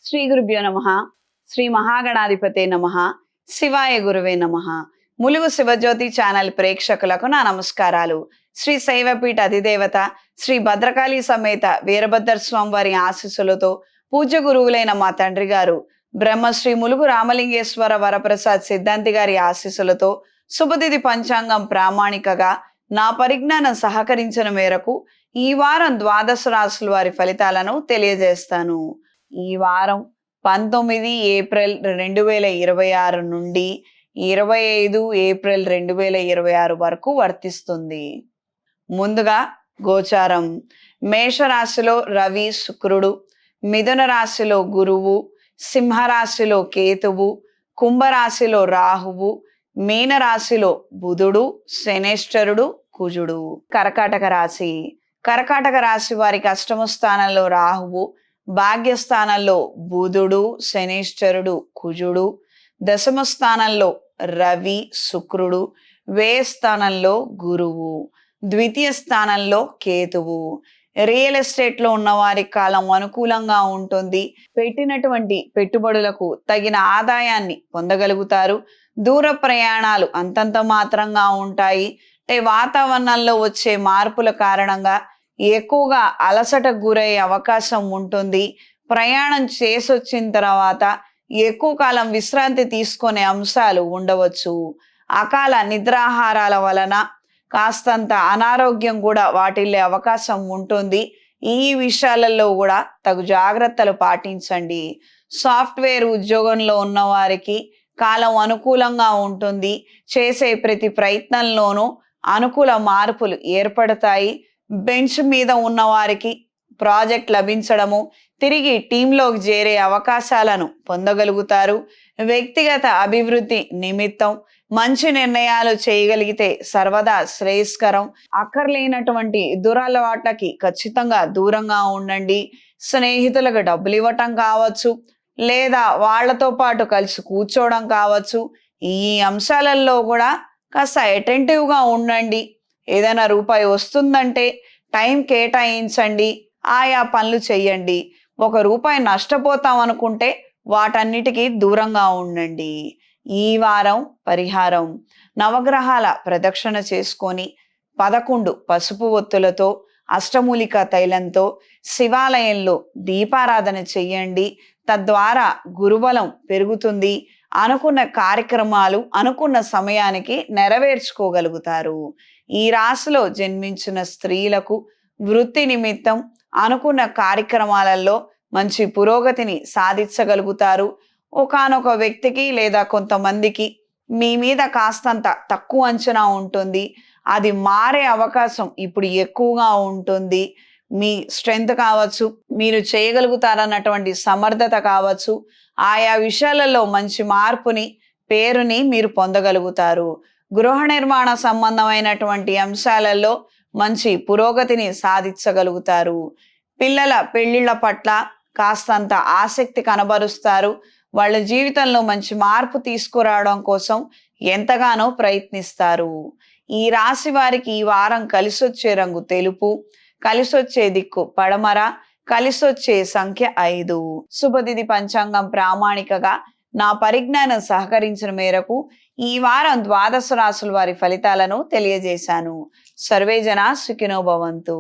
శ్రీ గురుభ్యో నమః. శ్రీ మహాగణాధిపతే నమః. శివాయ గురువే నమః. ములుగు శివజ్యోతి ఛానల్ ప్రేక్షకులకు నా నమస్కారాలు. శ్రీ శైవపీఠ అధిదేవత శ్రీ భద్రకాళి సమేత వీరభద్ర స్వామి వారి ఆశీస్సులతో పూజ్య గురువులైన మా తండ్రి గారు బ్రహ్మశ్రీ ములుగు రామలింగేశ్వర వరప్రసాద్ సిద్ధాంతి గారి ఆశీస్సులతో శుభతిథి పంచాంగం ప్రామాణికగా నా పరిజ్ఞానం సహకరించిన మేరకు ఈ వారం ద్వాదశ రాశుల వారి ఫలితాలను తెలియజేస్తాను. ఈ వారం 19 ఏప్రిల్ 2026 నుండి 25 ఏప్రిల్ 2026 వరకు వర్తిస్తుంది. ముందుగా గోచారం. మేషరాశిలో రవి శుక్రుడు, మిథున రాశిలో గురువు, సింహరాశిలో కేతువు, కుంభరాశిలో రాహువు, మీనరాశిలో బుధుడు, శనేశ్వరుడు, కుజుడు. కర్కాటక రాశి. కర్కాటక రాశి వారికి అష్టమ స్థానంలో రాహువు, భాగ్యస్థానంలో బుధుడు, శనేశ్వరుడు, కుజుడు, దశమ స్థానంలో రవి శుక్రుడు, వ్యయ స్థానంలో గురువు, ద్వితీయ స్థానంలో కేతువు. రియల్ ఎస్టేట్ లో ఉన్న వారి కాలం అనుకూలంగా ఉంటుంది. పెట్టినటువంటి పెట్టుబడులకు తగిన ఆదాయాన్ని పొందగలుగుతారు. దూర ప్రయాణాలు అంతంత మాత్రంగా ఉంటాయి. వాతావరణంలో వచ్చే మార్పుల కారణంగా ఎక్కువగా అలసటకు గురయ్యే అవకాశం ఉంటుంది. ప్రయాణం చేసొచ్చిన తర్వాత ఎక్కువ కాలం విశ్రాంతి తీసుకునే అంశాలు ఉండవచ్చు. అకాల నిద్రాహారాల వలన కాస్తంత అనారోగ్యం కూడా వాటిల్లే అవకాశం ఉంటుంది. ఈ విషయాలలో కూడా తగు జాగ్రత్తలు పాటించండి. సాఫ్ట్వేర్ ఉద్యోగంలో ఉన్న వారికి కాలం అనుకూలంగా ఉంటుంది. చేసే ప్రతి ప్రయత్నంలోనూ అనుకూల మార్పులు ఏర్పడతాయి. బెంచ్ మీద ఉన్న వారికి ప్రాజెక్ట్ లభించడము, తిరిగి టీంలోకి చేరే అవకాశాలను పొందగలుగుతారు. వ్యక్తిగత అభివృద్ధి నిమిత్తం మంచి నిర్ణయాలు చేయగలిగితే సర్వదా శ్రేయస్కరం. అక్కర్లేనటువంటి దురలవాట్లకి ఖచ్చితంగా దూరంగా ఉండండి. స్నేహితులకు డబ్బులు ఇవ్వటం కావచ్చు, లేదా వాళ్లతో పాటు కలిసి కూర్చోవడం కావచ్చు. ఈ అంశాలలో కూడా కాస్త అటెంటివ్గా ఉండండి. ఏదైనా రూపాయి వస్తుందంటే టైం కేటాయించండి, ఆయా పనులు చెయ్యండి. రూపాయి నష్టపోతాం అనుకుంటే వాటన్నిటికీ దూరంగా ఉండండి. ఈ వారం పరిహారం. నవగ్రహాల ప్రదక్షిణ చేసుకొని 11 పసుపు ఒత్తులతో అష్టమూలిక తైలంతో శివాలయంలో దీపారాధన చెయ్యండి. తద్వారా గురుబలం పెరుగుతుంది. అనుకున్న కార్యక్రమాలు అనుకున్న సమయానికి నెరవేర్చుకోగలుగుతారు. ఈ రాశిలో జన్మించిన స్త్రీలకు వృత్తి నిమిత్తం అనుకున్న కార్యక్రమాలలో మంచి పురోగతిని సాధించగలుగుతారు. ఒకానొక వ్యక్తికి లేదా కొంతమందికి మీ మీద కాస్తంత తక్కువ అంచనా ఉంటుంది. అది మారే అవకాశం ఇప్పుడు ఎక్కువగా ఉంటుంది. మీ స్ట్రెంగ్త్ కావచ్చు, మీరు చేయగలుగుతారన్నటువంటి సమర్థత కావచ్చు, ఆయా విషయాలలో మంచి మార్పుని, పేరుని మీరు పొందగలుగుతారు. గృహ నిర్మాణ సంబంధమైనటువంటి అంశాలలో మంచి పురోగతిని సాధించగలుగుతారు. పిల్లల పెళ్లిళ్ల పట్ల కాస్తంత ఆసక్తి కనబరుస్తారు. వాళ్ళ జీవితంలో మంచి మార్పు తీసుకురావడం కోసం ఎంతగానో ప్రయత్నిస్తారు. ఈ రాశి వారికి ఈ వారం కలిసొచ్చే రంగు తెలుపు, కలిసొచ్చే దిక్కు పడమర, కలిసొచ్చే సంఖ్య 5. శుభతిథి పంచాంగం ప్రామాణికగా నా పరిజ్ఞానం సహకరించిన మేరకు ఈ వారం ద్వాదశ రాశుల వారి ఫలితాలను తెలియజేశాను. సర్వే జనా సుఖినో భవంతు.